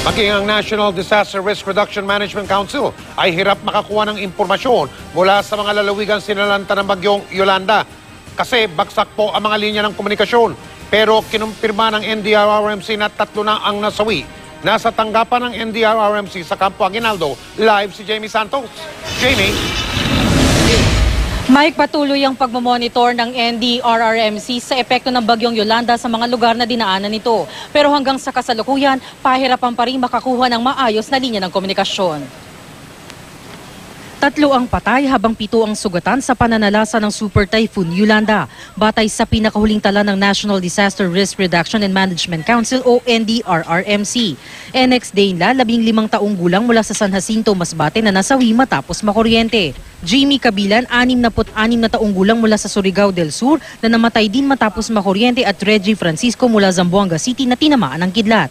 Maging ang National Disaster Risk Reduction Management Council ay hirap makakuha ng impormasyon mula sa mga lalawigan sinalanta ng bagyong Yolanda kasi bagsak po ang mga linya ng komunikasyon. Pero kinumpirma ng NDRRMC na 3 na ang nasawi. Nasa tanggapan ng NDRRMC sa Campo Aguinaldo, live si Jamie Santos. Jamie? Mike, patuloy ang pagmamonitor ng NDRRMC sa epekto ng bagyong Yolanda sa mga lugar na dinaanan nito. Pero hanggang sa kasalukuyan, pahirapan pa rin makakuha ng maayos na linya ng komunikasyon. 3 ang patay habang 7 ang sugatan sa pananalasa ng Super Typhoon Yolanda. Batay sa pinakahuling tala ng National Disaster Risk Reduction and Management Council o NDRRMC. Next day nila, 15 taong gulang mula sa San Jacinto, Masbate na nasawi matapos makuryente. Jamie Kabilan, 66 na taong gulang mula sa Surigao del Sur na namatay din matapos makuryente at Reggie Francisco mula Zamboanga City na tinamaan ng kidlat.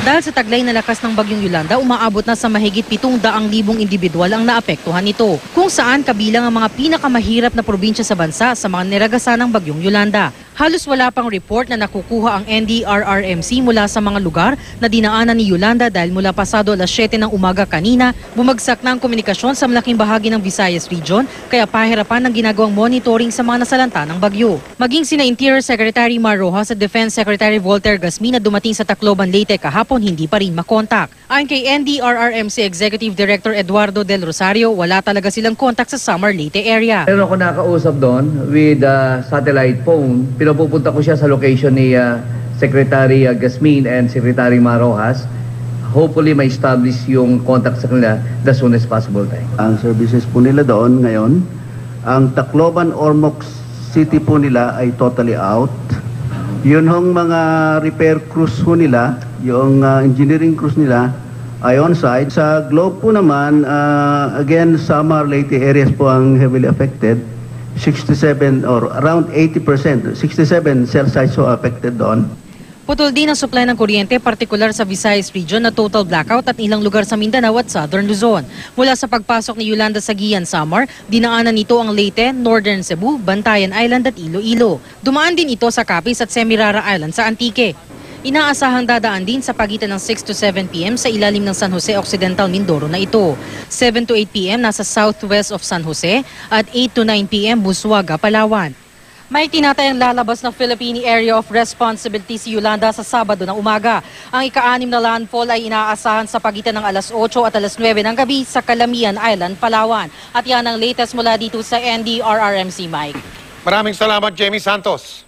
Dahil sa taglay na lakas ng bagyong Yolanda, umaabot na sa mahigit 700,000 individual ang naapektuhan nito, kung saan kabilang ang mga pinakamahirap na probinsya sa bansa sa mga niragasan ng bagyong Yolanda. Halos wala pang report na nakukuha ang NDRRMC mula sa mga lugar na dinaanan ni Yolanda dahil mula pasado alas 7 ng umaga kanina, bumagsak na ang komunikasyon sa malaking bahagi ng Visayas Region, kaya pahirapan ng ginagawang monitoring sa mga nasalanta ng bagyo. Maging sina Interior Secretary Mar Rojas at Defense Secretary Voltaire Gasmin na dumating sa Tacloban, Leyte kahapon, hindi pa rin makontak. Ayon kay NDRRMC Executive Director Eduardo Del Rosario, wala talaga silang kontak sa Samar, Leyte area. Meron ako nakausap doon with satellite phone. Pinapupunta ko siya sa location ni Secretary Gasmin and Secretary Mar Rojas. Hopefully may establish yung contact sa kanila the soonest possible time. Ang services po nila doon ngayon, ang Tacloban Ormoc City po nila ay totally out. Yun hong mga repair crews ho nila, yung engineering crews nila ay on site. Sa Globe po naman, again, Samar, Leyte areas po ang heavily affected. 67 or around 80%, 67 cell sites so affected doon. Putol din ang supply ng kuryente, partikular sa Visayas Region na total blackout at ilang lugar sa Mindanao at Southern Luzon. Mula sa pagpasok ni Yolanda sa Guian, Samar, dinaanan nito ang Leyte, Northern Cebu, Bantayan Island at Iloilo. Dumaan din ito sa Capiz at Semirara Island sa Antique. Inaasahang dadaan din sa pagitan ng 6 to 7 p.m. sa ilalim ng San Jose Occidental Mindoro na ito. 7 to 8 p.m. nasa southwest of San Jose at 8 to 9 p.m. Busuaga, Palawan. May tinatayang lalabas ng Philippine Area of Responsibility si Yolanda sa Sabado ng umaga. Ang ika-6 na landfall ay inaasahan sa pagitan ng alas 8 at alas 9 ng gabi sa Calamian Island, Palawan. At yan ang latest mula dito sa NDRRMC, Mike. Maraming salamat, Jamie Santos.